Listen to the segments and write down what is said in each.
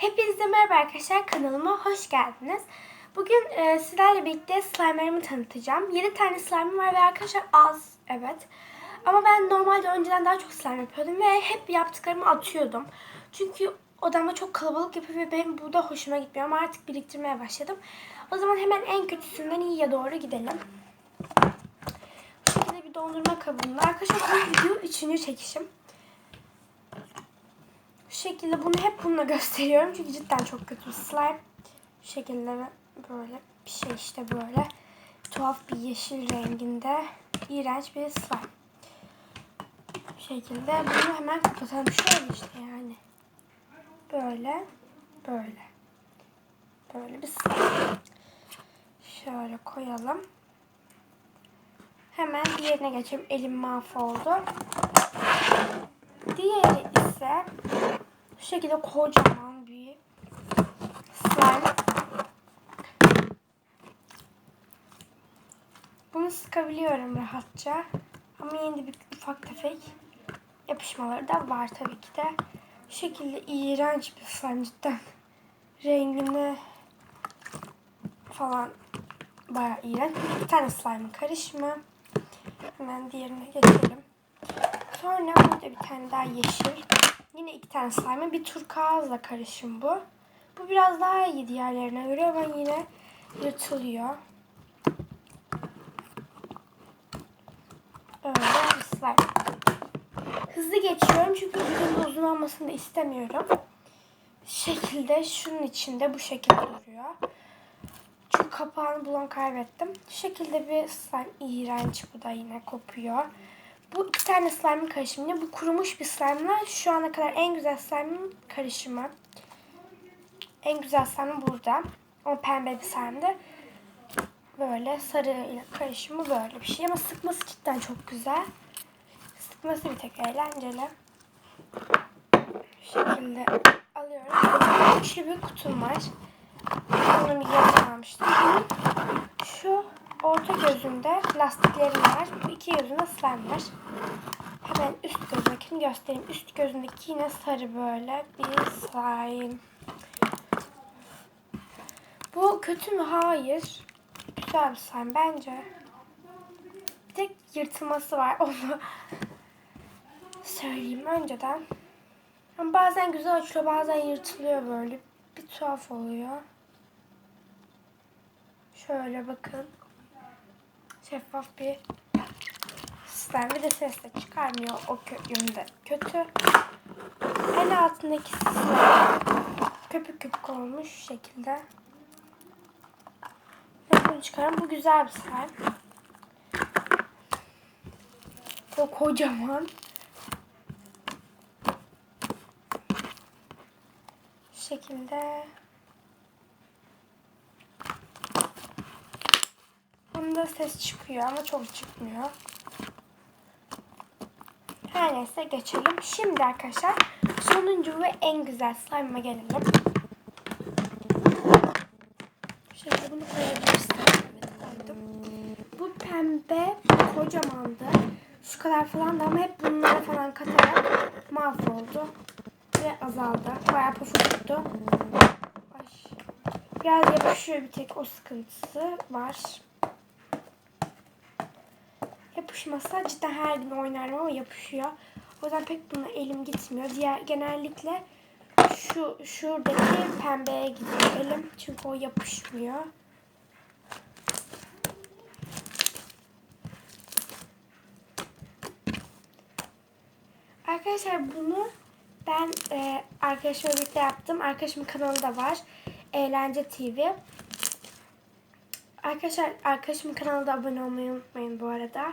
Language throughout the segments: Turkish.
Hepinize merhaba arkadaşlar, kanalıma hoş geldiniz. Bugün sizlerle birlikte slime'larımı tanıtacağım. 7 tane slime'ım var ve arkadaşlar az, evet. Ama ben normalde önceden daha çok slime yapıyordum ve hep yaptıklarımı atıyordum. Çünkü odamda çok kalabalık yapıyor ve benim bu da hoşuma gitmiyor ama artık biriktirmeye başladım. O zaman hemen en kötüsünden iyiye doğru gidelim. Bu şekilde bir dondurma kabında. Arkadaşlar bu video 3. çekişim. Bu şekilde bunu hep bununla gösteriyorum çünkü cidden çok kötü bir slime. Bu şekilde böyle bir şey, işte böyle tuhaf bir yeşil renginde iğrenç bir slime. Bu şekilde bunu hemen kapatalım. Şöyle işte yani. Böyle bir slime. Şöyle koyalım. Hemen diğerine geçelim. Elim mahvoldu. Diğeri ise bu şekilde kocaman bir slime. Bunu sıkabiliyorum rahatça. Ama yine de bir ufak tefek yapışmaları da var tabii ki de. Bu şekilde iğrenç bir slime cidden. Rengini falan bayağı iğrenç. Bir tane slime karışımı. Hemen diğerine geçelim. Sonra burada bir tane daha yeşil. Yine 2 tane slime. Bir turkuazla karışım bu. Bu biraz daha iyi diğerlerine göre ama yine yırtılıyor. Öyle bir slime. Hızlı geçiyorum çünkü videonun uzun olmasını istemiyorum. Şekilde şunun içinde bu şekilde duruyor. Çünkü kapağını bulan kaybettim. Şu şekilde bir slime, iğrenç, bu da yine kopuyor. Bu 2 tane slime'ın karışımı. Bu kurumuş bir slime'la şu ana kadar en güzel slime'ın karışımı. En güzel slime burada. O pembe bir slime'dı. Böyle sarı ile karışımı böyle bir şey ama sıkması cidden çok güzel. Sıkması bir tek eğlenceli. Bu şekilde alıyorum. Üçlü bir kutum var. Bunu bir almıştım. Şu orta gözünde lastiklerim var. Bu 2 gözünde slime var. Hemen üst gözündekini göstereyim. Üst gözündeki yine sarı böyle bir slime. Bu kötü mü? Hayır. Güzel bir slime bence. Bir tek yırtılması var. Onu söyleyeyim önceden. Ama bazen güzel açılıyor, bazen yırtılıyor böyle. Bir tuhaf oluyor. Şöyle bakın. Şeffaf bir slime. Bir de ses de çıkarmıyor. O yönde kötü. En altındaki slime köpük köpük olmuş şu şekilde. Ben bunu çıkarım. Bu güzel bir slime. Çok kocaman. Şu şekilde. Bunda ses çıkıyor ama çok çıkmıyor. Her neyse geçelim. Şimdi arkadaşlar sonuncu ve en güzel slime'a gelelim. Şöyle bunu koyabilirsin. Bu pembe kocamandı. Şu kadar falan da ama hep bunlara falan katarak mahvoldu. Ve azaldı. Bayağı pofuduktu. Biraz yapışıyor, bir tek o sıkıntısı var. Yapışmasa cidden her gün oynarım ama yapışıyor. O yüzden pek buna elim gitmiyor. Genellikle şuradaki pembeye gidiyor elim. Çünkü o yapışmıyor. Arkadaşlar bunu ben arkadaşımla birlikte yaptım. Arkadaşımın kanalı da var. Eğlence TV. Arkadaşlar arkadaşımın kanalına da abone olmayı unutmayın bu arada.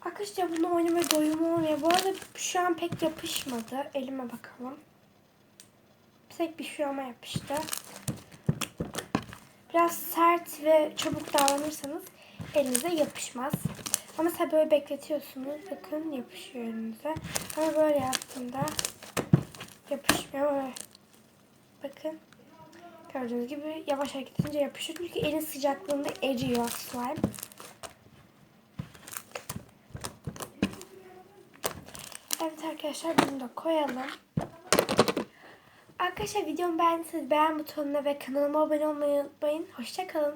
Arkadaşlar bunu oynamaya doyum olmuyor. Bu arada şu an pek yapışmadı. Elime bakalım. Tek bir şurama yapıştı. Biraz sert ve çabuk davranırsanız elinize yapışmaz. Ama mesela böyle bekletiyorsunuz. Bakın yapışıyor elinize. Ama böyle yaptığımda Gördüğünüz gibi yavaş hareket edince yapışıyor. Çünkü elin sıcaklığında eriyor slime. Evet arkadaşlar bunu da koyalım. Arkadaşlar videomu beğendiyseniz beğen butonuna ve kanalıma abone olmayı unutmayın. Hoşça kalın.